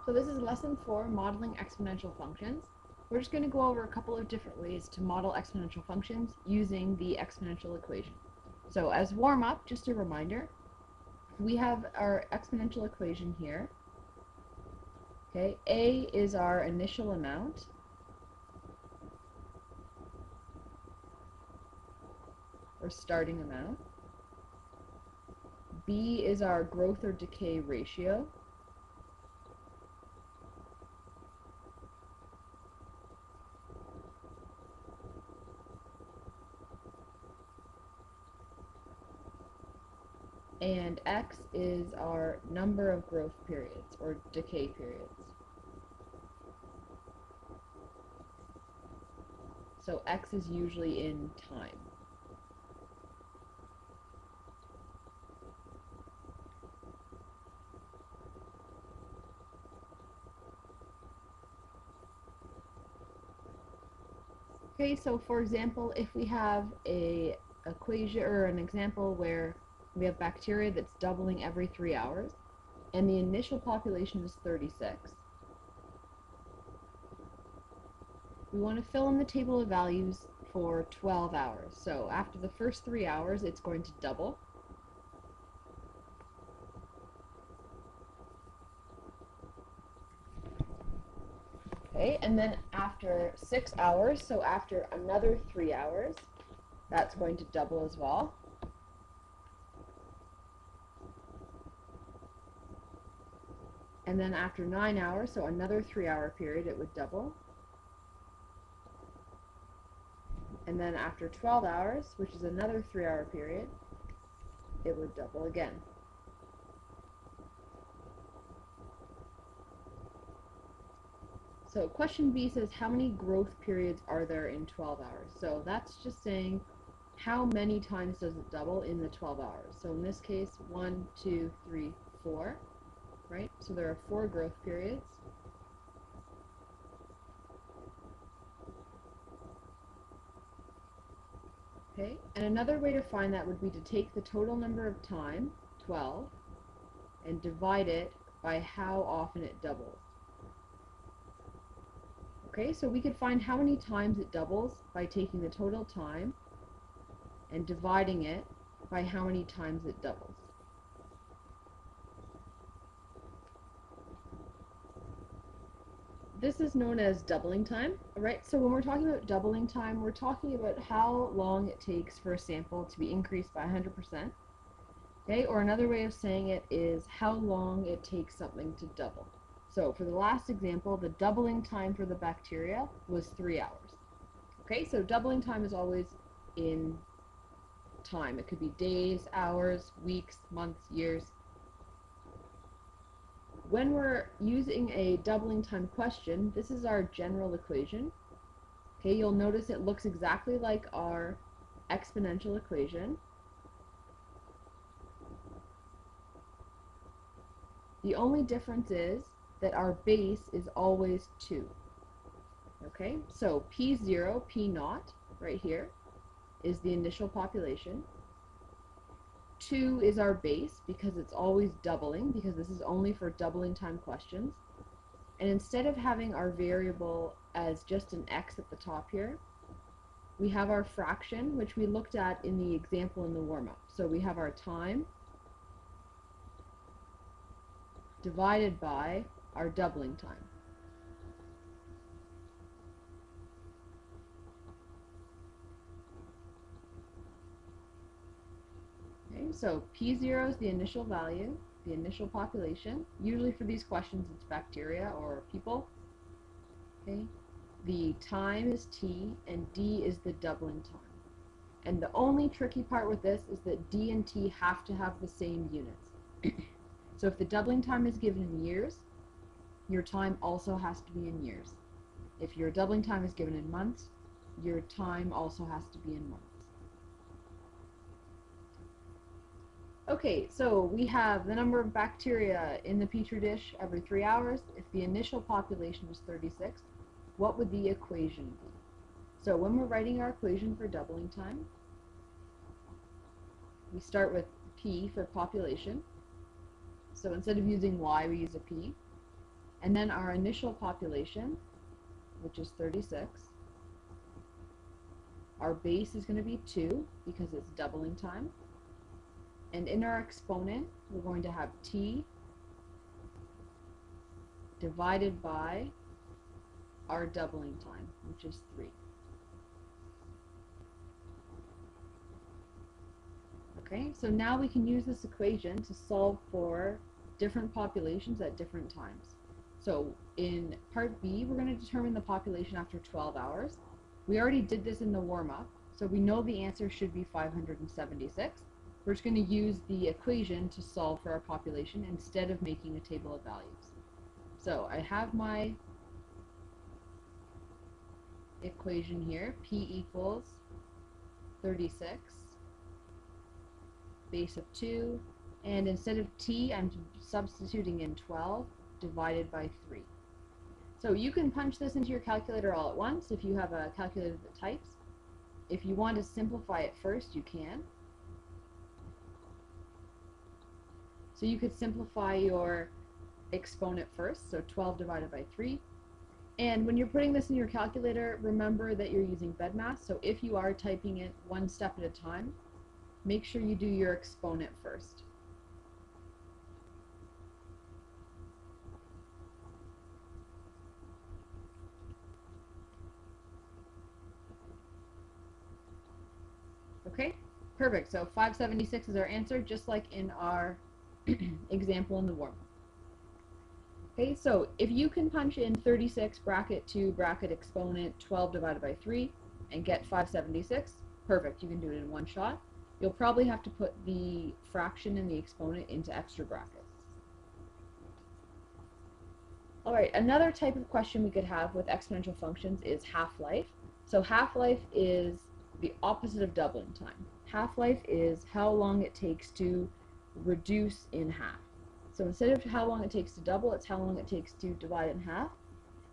So this is lesson 4, modeling exponential functions. We're just going to go over a couple of different ways to model exponential functions using the exponential equation. So as warm-up, just a reminder, we have our exponential equation here. Okay, A is our initial amount. Or starting amount. B is our growth or decay ratio. And X is our number of growth periods or decay periods. So X is usually in time. Okay, so for example, if we have a equation or an example where we have bacteria that's doubling every 3 hours, and the initial population is 36. We want to fill in the table of values for 12 hours. So after the first 3 hours, it's going to double. Okay, and then after 6 hours, so after another 3 hours, that's going to double as well. And then after 9 hours, so another 3-hour period, it would double. And then after 12 hours, which is another 3-hour period, it would double again. So question B says, how many growth periods are there in 12 hours? So that's just saying, how many times does it double in the 12 hours? So in this case, 1, 2, 3, 4, right? So there are 4 growth periods. Okay, and another way to find that would be to take the total number of time, 12, and divide it by how often it doubles. Okay, so we could find how many times it doubles by taking the total time and dividing it by how many times it doubles. This is known as doubling time, right? So when we're talking about doubling time, we're talking about how long it takes for a sample to be increased by 100%. Okay, or another way of saying it is how long it takes something to double. So for the last example, the doubling time for the bacteria was 3 hours. Okay, so doubling time is always in time. It could be days, hours, weeks, months, years. When we're using a doubling time question, this is our general equation. Okay, you'll notice it looks exactly like our exponential equation. The only difference is that our base is always 2. Okay, so P0, P0, right here, is the initial population. 2 is our base because it's always doubling, because this is only for doubling time questions. And instead of having our variable as just an x at the top here, we have our fraction, which we looked at in the example in the warm-up. So we have our time divided by our doubling time. Okay, so P0 is the initial value, the initial population. Usually for these questions it's bacteria or people. Okay, the time is T and D is the doubling time. And the only tricky part with this is that D and T have to have the same units. So if the doubling time is given in years, your time also has to be in years. If your doubling time is given in months, your time also has to be in months. Okay, so we have the number of bacteria in the petri dish every 3 hours. If the initial population was 36, what would the equation be? So when we're writing our equation for doubling time, we start with P for population. So instead of using Y, we use a P. and then our initial population, which is 36. Our base is going to be 2 because it's doubling time. And in our exponent, we're going to have t divided by our doubling time, which is 3. Okay, so now we can use this equation to solve for different populations at different times. So in part B, we're going to determine the population after 12 hours. We already did this in the warm-up, so we know the answer should be 576. We're just going to use the equation to solve for our population instead of making a table of values. So I have my equation here, P equals 36, base of 2, and instead of t, I'm substituting in 12 divided by 3. So you can punch this into your calculator all at once if you have a calculator that types. If you want to simplify it first, you can. So you could simplify your exponent first, so 12 divided by 3. And when you're putting this in your calculator, remember that you're using BEDMAS, so if you are typing it one step at a time, make sure you do your exponent first. Okay, perfect. So 576 is our answer, just like in our example in the warm-up. Okay, so if you can punch in 36 bracket 2 bracket exponent 12 divided by 3 and get 576, perfect. You can do it in one shot. You'll probably have to put the fraction and the exponent into extra brackets. Alright, another type of question we could have with exponential functions is half-life. So half-life is the opposite of doubling time. Half-life is how long it takes to reduce in half. So instead of how long it takes to double, it's how long it takes to divide in half.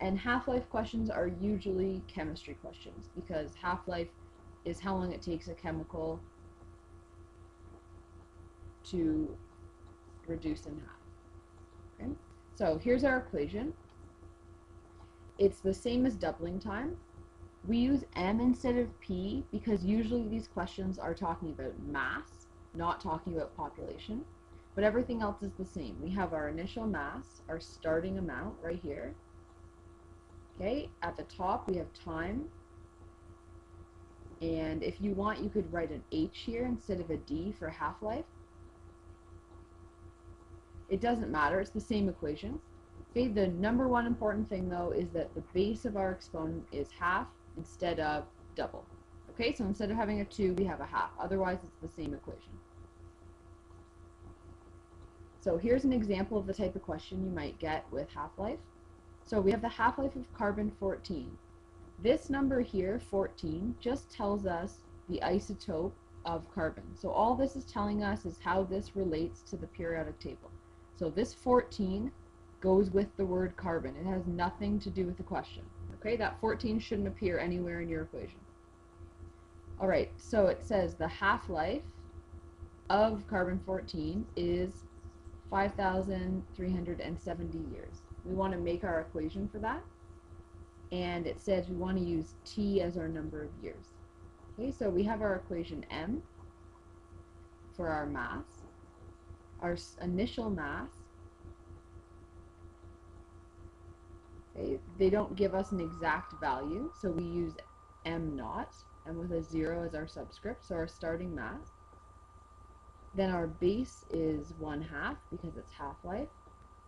And half-life questions are usually chemistry questions because half-life is how long it takes a chemical to reduce in half. Okay? So here's our equation. It's the same as doubling time. We use m instead of p because usually these questions are talking about mass, not talking about population. But everything else is the same. We have our initial mass, our starting amount right here. Okay, at the top we have time. And if you want, you could write an H here instead of a D for half-life. It doesn't matter, it's the same equation. Okay, the number one important thing though is that the base of our exponent is half instead of double. Okay, so instead of having a 2, we have a half. Otherwise, it's the same equation. So here's an example of the type of question you might get with half-life. So we have the half-life of carbon-14. This number here, 14, just tells us the isotope of carbon. So all this is telling us is how this relates to the periodic table. So this 14 goes with the word carbon. It has nothing to do with the question. Okay, that 14 shouldn't appear anywhere in your equation. Alright, so it says the half-life of carbon-14 is 5,370 years. We want to make our equation for that, and it says we want to use t as our number of years. Okay, so we have our equation m for our mass, our initial mass. Okay, they don't give us an exact value, so we use m naught, and with a 0 as our subscript, so our starting mass. Then our base is 1/2 because it's half-life.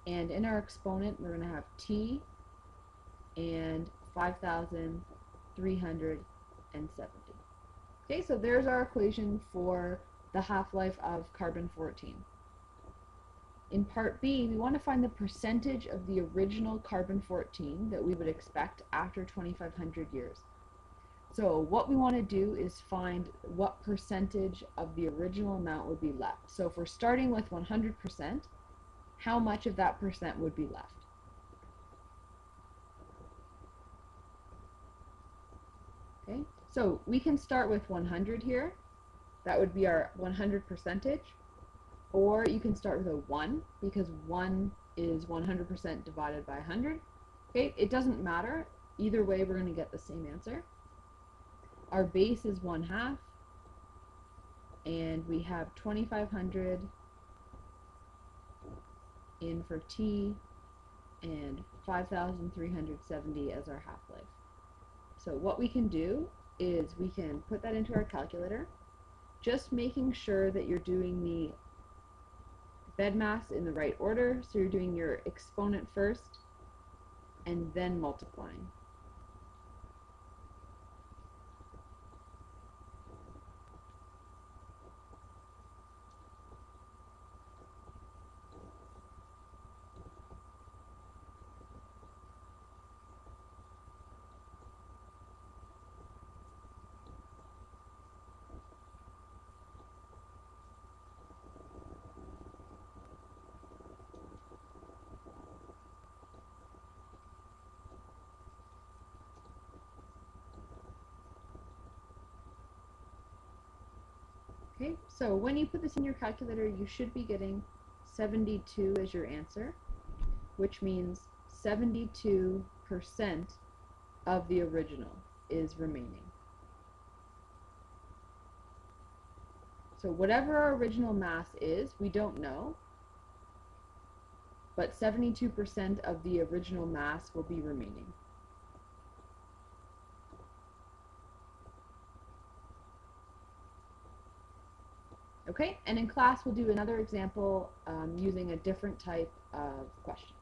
And in our exponent, we're going to have t and 5,370. Okay, so there's our equation for the half-life of carbon-14. In part B, we want to find the percentage of the original carbon-14 that we would expect after 2,500 years. So what we want to do is find what percentage of the original amount would be left. So if we're starting with 100%, how much of that percent would be left? Okay, so we can start with 100 here. That would be our 100 percentage. Or you can start with a 1 because 1 is 100% divided by 100. Okay, it doesn't matter. Either way, we're going to get the same answer. Our base is 1/2, and we have 2500 in for t and 5370 as our half-life. So what we can do is we can put that into our calculator, just making sure that you're doing the BEDMAS in the right order. So you're doing your exponent first and then multiplying. Okay, so when you put this in your calculator, you should be getting 72 as your answer, which means 72% of the original is remaining. So whatever our original mass is, we don't know, but 72% of the original mass will be remaining. Okay, and in class we'll do another example using a different type of question.